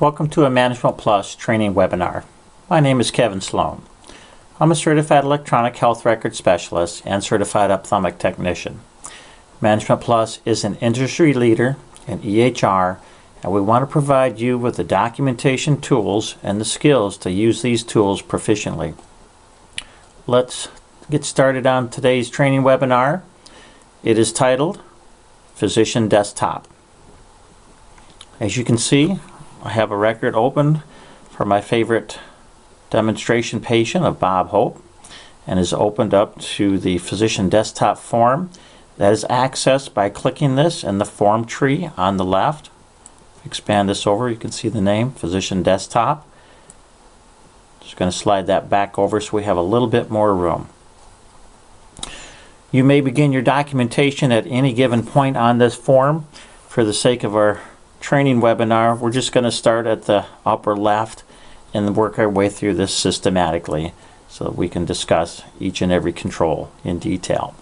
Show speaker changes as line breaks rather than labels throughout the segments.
Welcome to a Management Plus training webinar. My name is Kevin Sloan. I'm a certified electronic health record specialist and certified ophthalmic technician. Management Plus is an industry leader in EHR, and we want to provide you with the documentation tools and the skills to use these tools proficiently. Let's get started on today's training webinar. It is titled Physician Desktop. As you can see, I have a record open for my favorite demonstration patient of Bob Hope, and is opened up to the Physician Desktop form that is accessed by clicking this in the form tree on the left. Expand this over, you can see the name Physician Desktop. Just going to slide that back over so we have a little bit more room. You may begin your documentation at any given point on this form. For the sake of our training webinar, we're just going to start at the upper left and work our way through this systematically so that we can discuss each and every control in detail.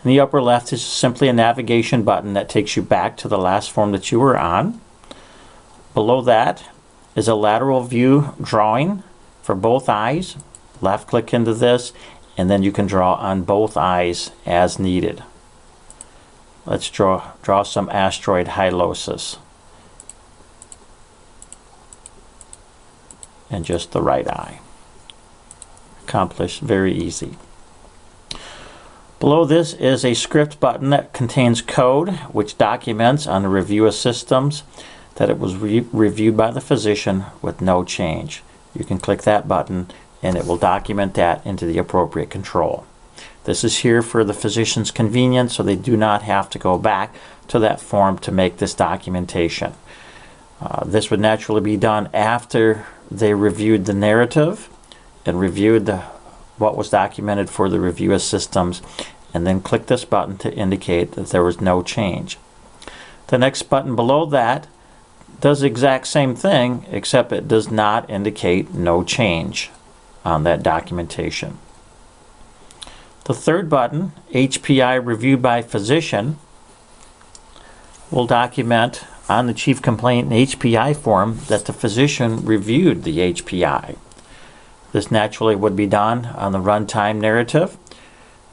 In the upper left is simply a navigation button that takes you back to the last form that you were on. Below that is a lateral view drawing for both eyes. Left click into this and then you can draw on both eyes as needed. Let's draw some asteroid hyalosis. And just the right eye. Accomplished very easy. Below this is a script button that contains code which documents on the review of systems that it was reviewed by the physician with no change. You can click that button and it will document that into the appropriate control. This is here for the physician's convenience, so they do not have to go back to that form to make this documentation. This would naturally be done after they reviewed the narrative and reviewed what was documented for the review of systems, and then click this button to indicate that there was no change. The next button below that does the exact same thing, except it does not indicate no change on that documentation. The third button, HPI Reviewed by Physician, will document on the Chief Complaint and HPI form that the physician reviewed the HPI. This naturally would be done on the runtime narrative.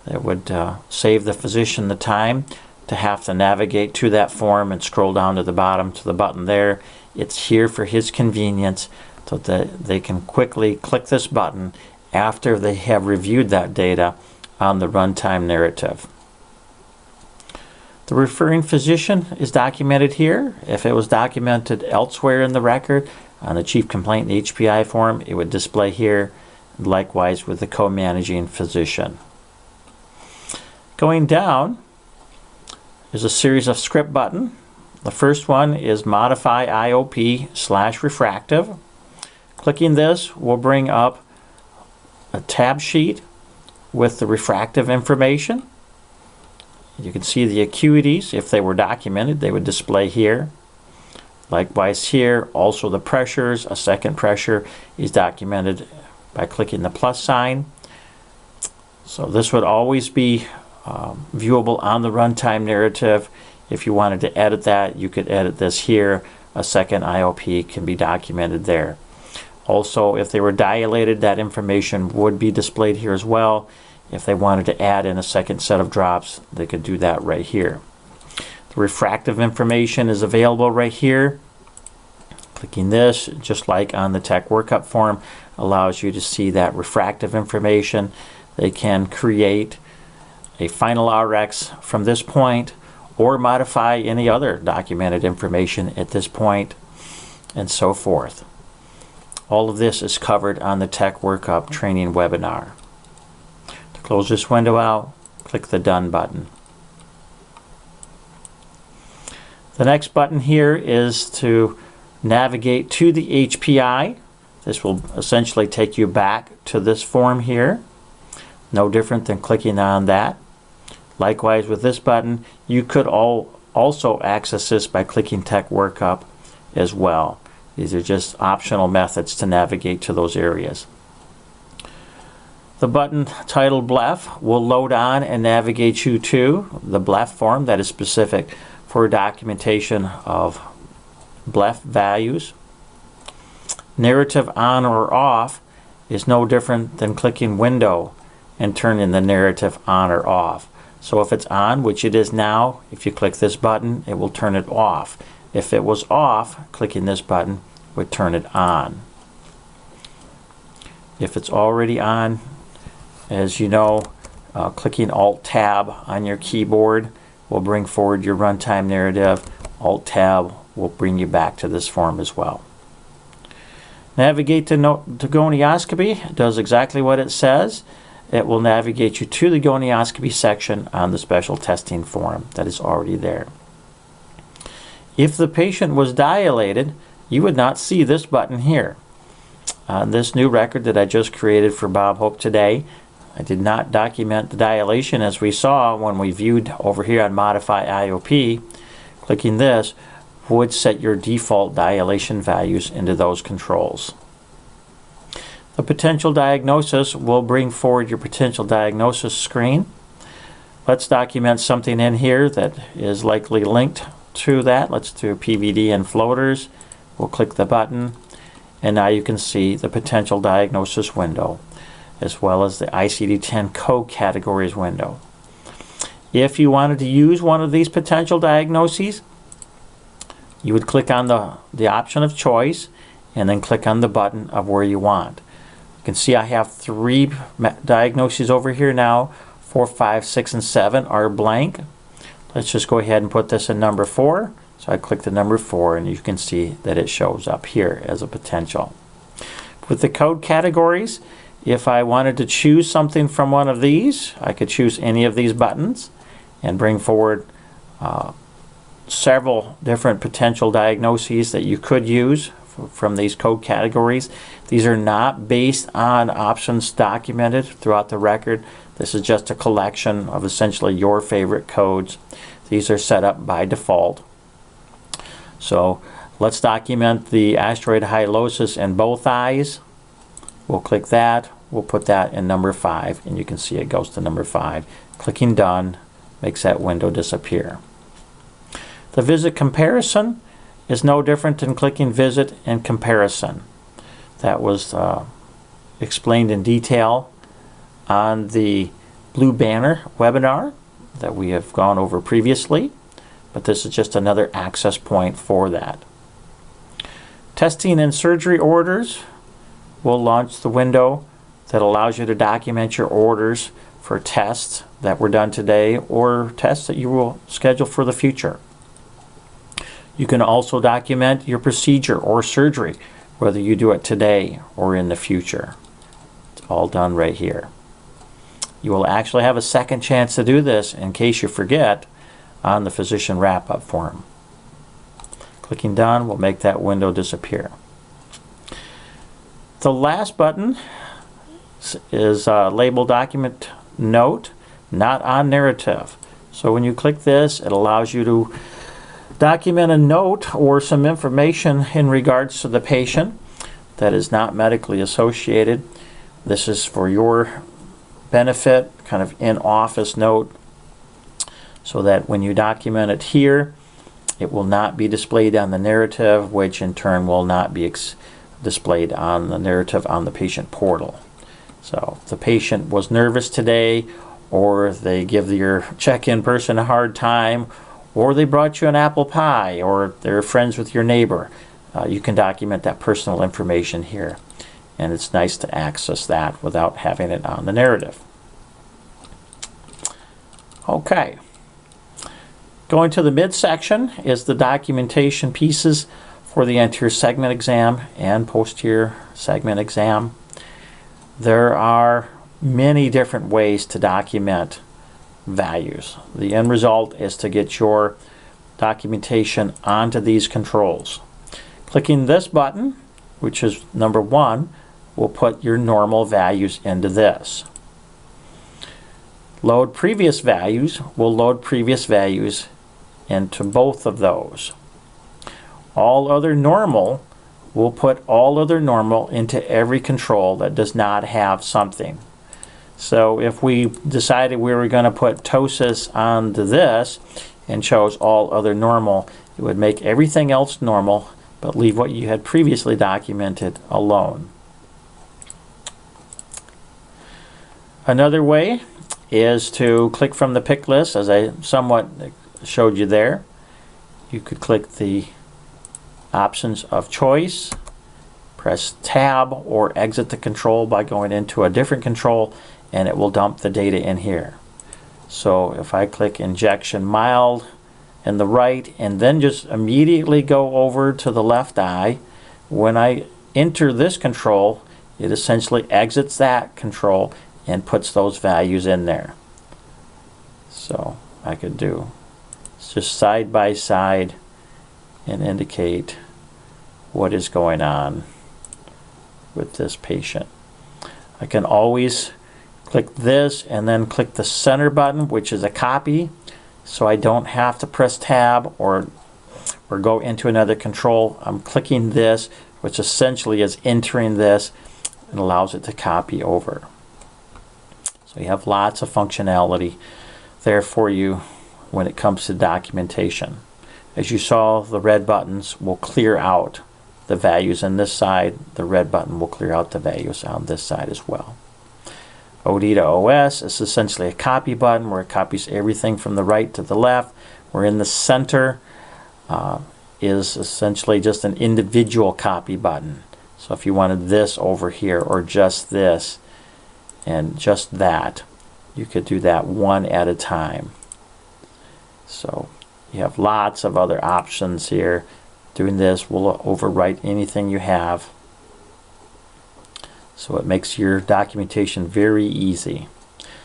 It would save the physician the time to have to navigate to that form and scroll down to the bottom to the button there. It's here for his convenience so that they can quickly click this button after they have reviewed that data on the runtime narrative. The referring physician is documented here. If it was documented elsewhere in the record on the Chief Complaint and HPI form, it would display here, likewise with the co-managing physician. Going down is a series of script buttons. The first one is Modify IOP/refractive. Clicking this will bring up a tab sheet with the refractive information. You can see the acuities. If they were documented, they would display here. Likewise here, also the pressures. A second pressure is documented by clicking the plus sign. So this would always be viewable on the runtime narrative. If you wanted to edit that, you could edit this here. A second IOP can be documented there. Also, if they were dilated, that information would be displayed here as well. If they wanted to add in a second set of drops, they could do that right here. The refractive information is available right here. Clicking this, just like on the tech workup form, allows you to see that refractive information. They can create a final RX from this point or modify any other documented information at this point, and so forth. All of this is covered on the Tech Workup training webinar. To close this window out, click the Done button. The next button here is to navigate to the HPI. This will essentially take you back to this form here. No different than clicking on that. Likewise with this button, you could also access this by clicking Tech Workup as well. These are just optional methods to navigate to those areas. The button titled BLEF will load on and navigate you to the BLEF form that is specific for documentation of BLEF values. Narrative on or off is no different than clicking window and turning the narrative on or off. So if it's on, which it is now, if you click this button, it will turn it off. If it was off, clicking this button would turn it on. If it's already on, as you know, clicking Alt-Tab on your keyboard will bring forward your runtime narrative. Alt-Tab will bring you back to this form as well. Navigate to gonioscopy. It does exactly what it says. It will navigate you to the gonioscopy section on the special testing form that is already there. If the patient was dilated, you would not see this button here. On this new record that I just created for Bob Hope today, I did not document the dilation as we saw when we viewed over here on Modify IOP. Clicking this would set your default dilation values into those controls. The potential diagnosis will bring forward your potential diagnosis screen. Let's document something in here that is likely linked to that. Let's do PVD and floaters. We'll click the button, and now you can see the potential diagnosis window as well as the ICD-10 code categories window. If you wanted to use one of these potential diagnoses, you would click on the option of choice and then click on the button of where you want. You can see I have 3 diagnoses over here now. 4, 5, 6, and 7 are blank. Let's just go ahead and put this in number 4. So I click the number 4 and you can see that it shows up here as a potential. With the code categories, if I wanted to choose something from one of these, I could choose any of these buttons and bring forward several different potential diagnoses that you could use from these code categories. These are not based on options documented throughout the record. This is just a collection of essentially your favorite codes. These are set up by default. So let's document the asteroid hyalosis in both eyes. We'll click that. We'll put that in number 5, and you can see it goes to number 5. Clicking done makes that window disappear. The visit comparison is no different than clicking visit and comparison. That was explained in detail on the Blue Banner webinar that we have gone over previously, but this is just another access point for that. Testing and surgery orders will launch the window that allows you to document your orders for tests that were done today or tests that you will schedule for the future. You can also document your procedure or surgery, whether you do it today or in the future. It's all done right here. You will actually have a second chance to do this in case you forget on the physician wrap-up form. Clicking done will make that window disappear. The last button is label document note, not on narrative. So when you click this, it allows you to document a note or some information in regards to the patient that is not medically associated. This is for your benefit, kind of in-office note, so that when you document it here, it will not be displayed on the narrative, which in turn will not be displayed on the narrative on the patient portal. So if the patient was nervous today, or they give your check-in person a hard time, or they brought you an apple pie, or they're friends with your neighbor, you can document that personal information here. And it's nice to access that without having it on the narrative. Okay. Going to the midsection is the documentation pieces for the anterior segment exam and posterior segment exam. There are many different ways to document values. The end result is to get your documentation onto these controls. Clicking this button, which is number 1, will put your normal values into this. Load previous values will load previous values into both of those. All other normal will put all other normal into every control that does not have something. So if we decided we were going to put ptosis onto this and chose all other normal, it would make everything else normal but leave what you had previously documented alone. Another way is to click from the pick list, as I somewhat showed you there. You could click the options of choice, press tab, or exit the control by going into a different control, and it will dump the data in here. So if I click injection mild in the right and then just immediately go over to the left eye, when I enter this control, it essentially exits that control and puts those values in there. So I could do just side by side and indicate what is going on with this patient. I can always click this and then click the center button, which is a copy, so I don't have to press tab or go into another control. I'm clicking this, which essentially is entering this and allows it to copy over. So you have lots of functionality there for you when it comes to documentation. As you saw, the red buttons will clear out the values on this side. The red button will clear out the values on this side as well. OD to OS is essentially a copy button where it copies everything from the right to the left. Where in the center is essentially just an individual copy button. So if you wanted this over here or just this and just that, you could do that one at a time. So you have lots of other options here. Doing this will overwrite anything you have. So it makes your documentation very easy.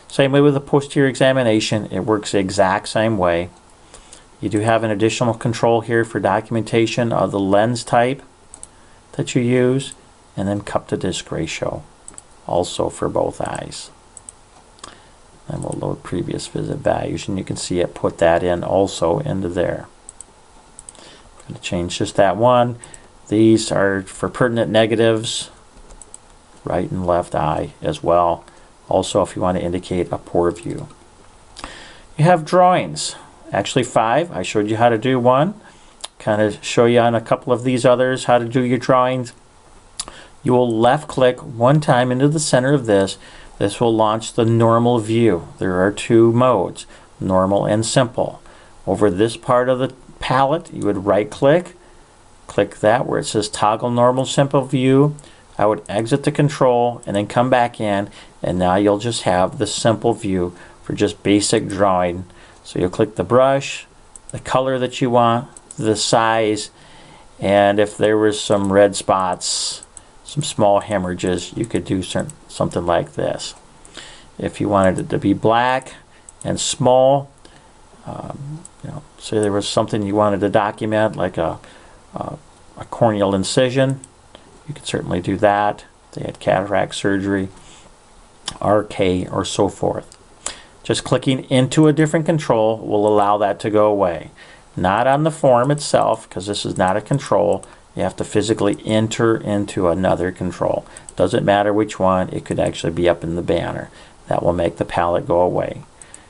Same way with the posterior examination, it works the exact same way. You do have an additional control here for documentation of the lens type that you use, and then cup to disc ratio, also for both eyes. And we'll load previous visit values, and you can see it put that in also into there. I'm going to change just that one. These are for pertinent negatives, right and left eye as well. Also, if you want to indicate a poor view. You have drawings, actually 5. I showed you how to do one. Kind of show you on a couple of these others how to do your drawings. You will left click one time into the center of this. This will launch the normal view. There are 2 modes, normal and simple. Over this part of the palette, you would right click, click that where it says toggle normal simple view. I would exit the control and then come back in, and now you'll just have the simple view for just basic drawing. So you'll click the brush, the color that you want, the size, and if there was some red spots, some small hemorrhages, you could do something like this. If you wanted it to be black and small, say there was something you wanted to document, like a corneal incision, you could certainly do that. They had cataract surgery, RK, or so forth. Just clicking into a different control will allow that to go away. Not on the form itself, because this is not a control. You have to physically enter into another control. Doesn't matter which one, it could actually be up in the banner. That will make the palette go away.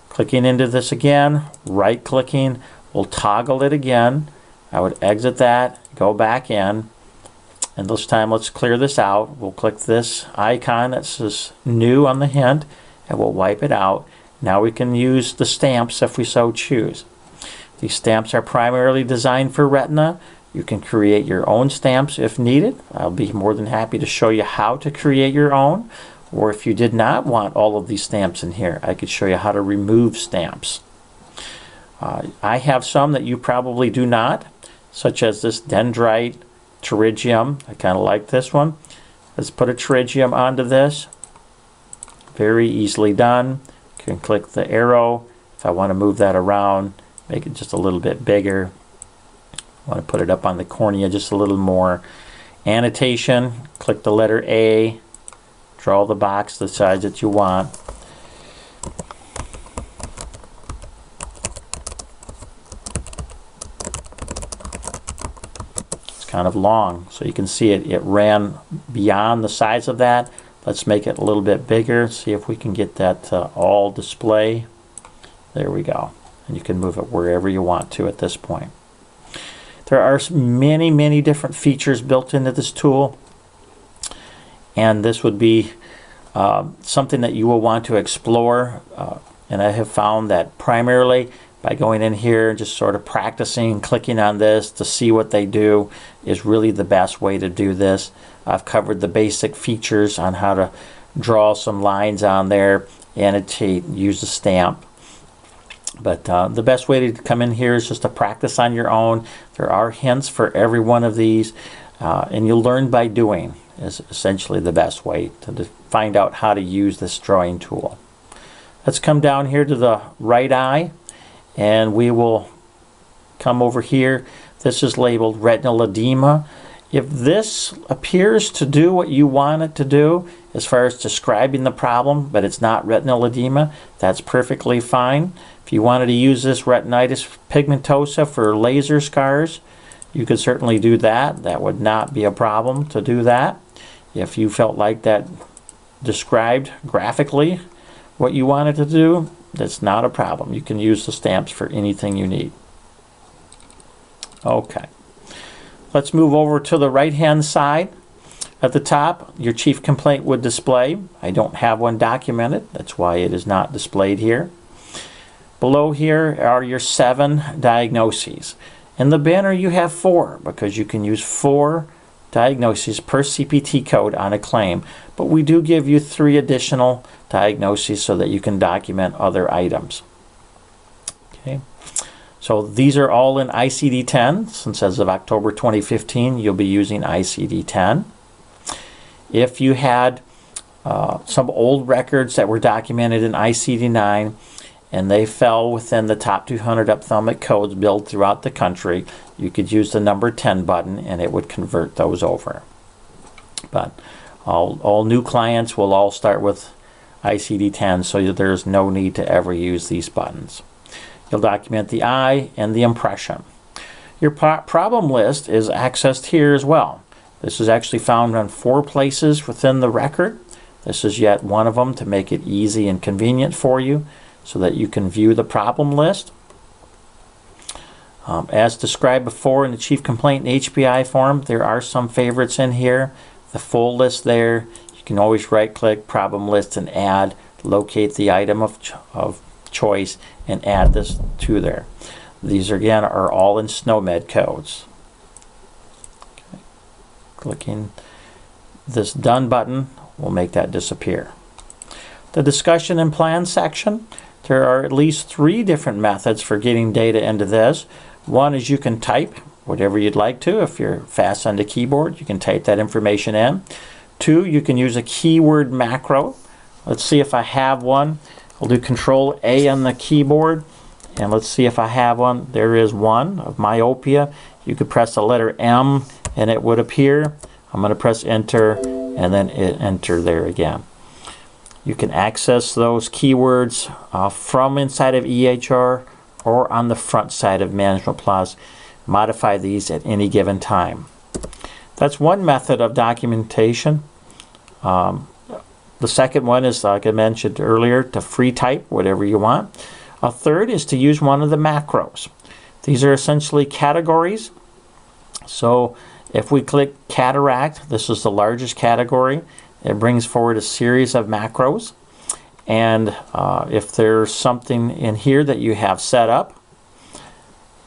Clicking into this again, right clicking will toggle it again. I would exit that, go back in, and this time let's clear this out. We'll click this icon that says new on the hint, and we'll wipe it out. Now we can use the stamps if we so choose. These stamps are primarily designed for retina. You can create your own stamps if needed. I'll be more than happy to show you how to create your own. Or if you did not want all of these stamps in here, I could show you how to remove stamps. I have some that you probably do not, such as this dendrite pterygium. I kind of like this one. Let's put a pterygium onto this. Very easily done. You can click the arrow if I want to move that around, make it just a little bit bigger. I want to put it up on the cornea just a little more. Annotation, click the letter A, draw the box the size that you want. It's kind of long, so you can see it ran beyond the size of that. Let's make it a little bit bigger, see if we can get that to all display. There we go. And you can move it wherever you want to at this point. There are many, many different features built into this tool, and this would be something that you will want to explore. And I have found that primarily by going in here and just sort of practicing, clicking on this to see what they do is really the best way to do this. I've covered the basic features on how to draw some lines on there, annotate, use a stamp. But the best way to come in here is just to practice on your own. There are hints for every one of these, and you'll learn by doing is essentially the best way to find out how to use this drawing tool. Let's come down here to the right eye, and we will come over here. This is labeled retinal edema. If this appears to do what you want it to do as far as describing the problem, but it's not retinal edema, that's perfectly fine. If you wanted to use this retinitis pigmentosa for laser scars, you could certainly do that. That would not be a problem to do that. If you felt like that described graphically what you wanted to do, that's not a problem. You can use the stamps for anything you need. Okay. Let's move over to the right-hand side. At the top, your chief complaint would display. I don't have one documented. That's why it is not displayed here. Below here are your 7 diagnoses. In the banner, you have 4 because you can use 4 diagnoses per CPT code on a claim. But we do give you 3 additional diagnoses so that you can document other items. Okay. So these are all in ICD-10. Since as of October 2015, you'll be using ICD-10. If you had some old records that were documented in ICD-9 and they fell within the top 200 ophthalmic codes billed throughout the country, you could use the number 10 button and it would convert those over. But all new clients will all start with ICD-10, so there's no need to ever use these buttons. You'll document the eye and the impression. Your problem list is accessed here as well. This is actually found on 4 places within the record. This is yet one of them to make it easy and convenient for you so that you can view the problem list. As described before in the chief complaint and HPI form, there are some favorites in here. The full list there, you can always right-click problem list and add, locate the item of choice and add this to there. These again are all in SNOMED codes. Okay. Clicking this done button will make that disappear. The discussion and plan section, there are at least 3 different methods for getting data into this. One is you can type whatever you'd like to. If you're fast on the keyboard, you can type that information in. 2, you can use a keyword macro. Let's see if I have one. I'll do Control A on the keyboard, and let's see if I have one. There is one of myopia. You could press the letter M and it would appear. I'm going to press enter and then enter there again. You can access those keywords from inside of EHR or on the front side of Management Plus. Modify these at any given time. That's one method of documentation. The second one is, like I mentioned earlier, to free type whatever you want. A third is to use one of the macros. These are essentially categories. So if we click cataract, this is the largest category. It brings forward a series of macros. And if there's something in here that you have set up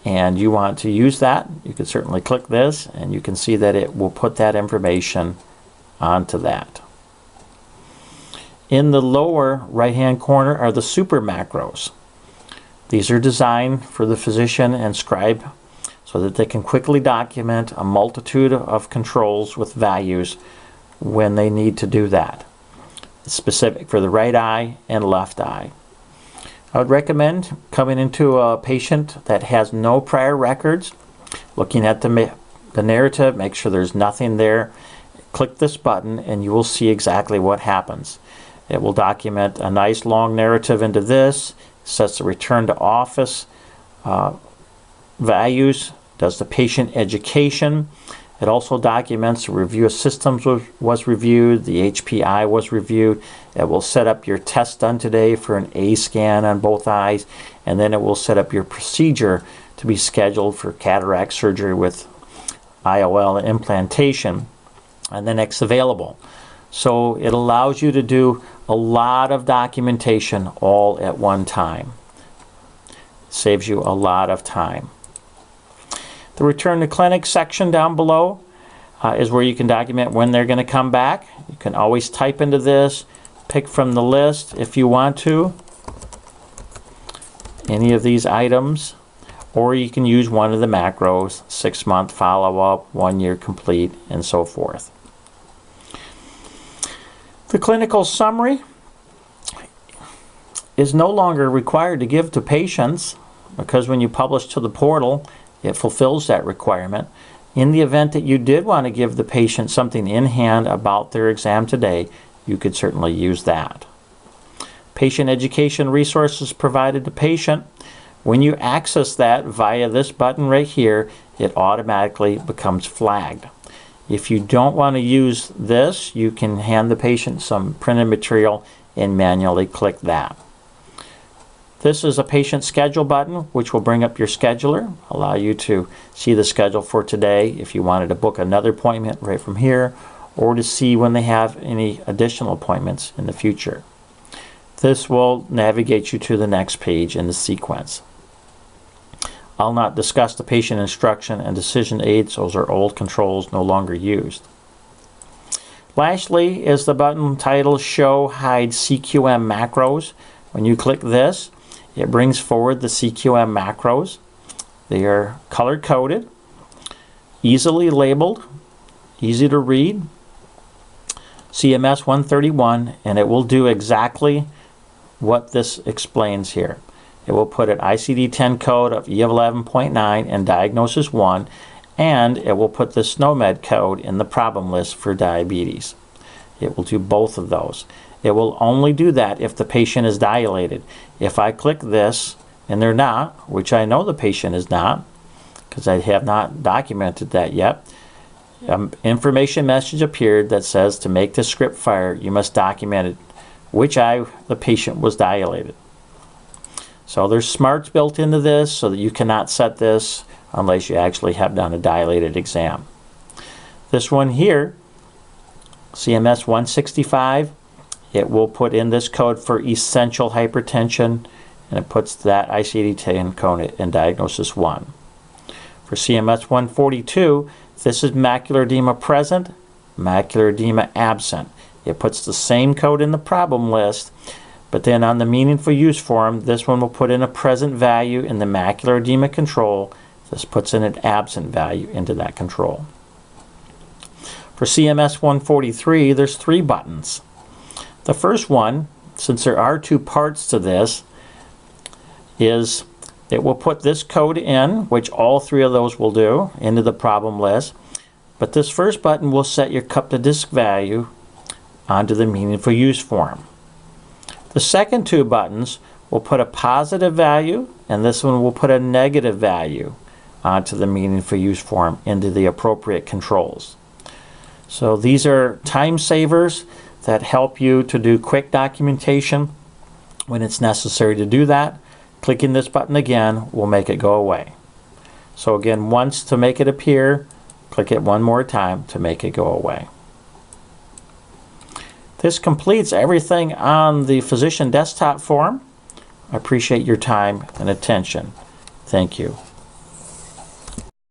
and you want to use that, you can certainly click this and you can see that it will put that information onto that. In the lower right-hand corner are the super macros. These are designed for the physician and scribe so that they can quickly document a multitude of controls with values when they need to do that. It's specific for the right eye and left eye. I would recommend coming into a patient that has no prior records, looking at the narrative, make sure there's nothing there. Click this button and you will see exactly what happens. It will document a nice long narrative into this, sets the return to office values, does the patient education. It also documents the review of systems was reviewed, the HPI was reviewed. It will set up your test done today for an A scan on both eyes, and then it will set up your procedure to be scheduled for cataract surgery with IOL implantation and the next available. So it allows you to do a lot of documentation all at one time. Saves you a lot of time. The return to clinic section down below is where you can document when they're going to come back. You can always type into this, pick from the list if you want to, any of these items, or you can use one of the macros, 6-month follow-up, 1 year complete, and so forth. The clinical summary is no longer required to give to patients because when you publish to the portal, it fulfills that requirement. In the event that you did want to give the patient something in hand about their exam today, you could certainly use that. Patient education resources provided to patient. When you access that via this button right here, it automatically becomes flagged. If you don't want to use this, you can hand the patient some printed material and manually click that. This is a patient schedule button, which will bring up your scheduler, allow you to see the schedule for today if you wanted to book another appointment right from here, or to see when they have any additional appointments in the future. This will navigate you to the next page in the sequence. I'll not discuss the patient instruction and decision aids. Those are old controls no longer used. Lastly is the button titled Show Hide CQM Macros. When you click this, it brings forward the CQM macros. They are color coded, easily labeled, easy to read. CMS 131, and it will do exactly what this explains here. It will put an ICD-10 code of E11.9 and diagnosis 1, and it will put the SNOMED code in the problem list for diabetes. It will do both of those. It will only do that if the patient is dilated. If I click this, and they're not, which I know the patient is not, because I have not documented that yet, information message appeared that says to make the script fire, you must document it, which eye the patient was dilated. So there's smarts built into this so that you cannot set this unless you actually have done a dilated exam. This one here, CMS 165, it will put in this code for essential hypertension, and it puts that ICD-10 code in diagnosis 1. For CMS 142, this is macular edema present, macular edema absent. It puts the same code in the problem list, but then on the meaningful use form, this one will put in a present value in the macular edema control. This puts in an absent value into that control. For CMS 143, there's 3 buttons. The first one, since there are 2 parts to this, is it will put this code in, which all 3 of those will do, into the problem list. But this first button will set your cup to disk value onto the meaningful use form. The second 2 buttons will put a positive value, and this one will put a negative value onto the meaningful use form into the appropriate controls. So these are time savers that help you to do quick documentation when it's necessary to do that. Clicking this button again will make it go away. So again, once to make it appear, click it one more time to make it go away. This completes everything on the physician desktop form. I appreciate your time and attention. Thank you.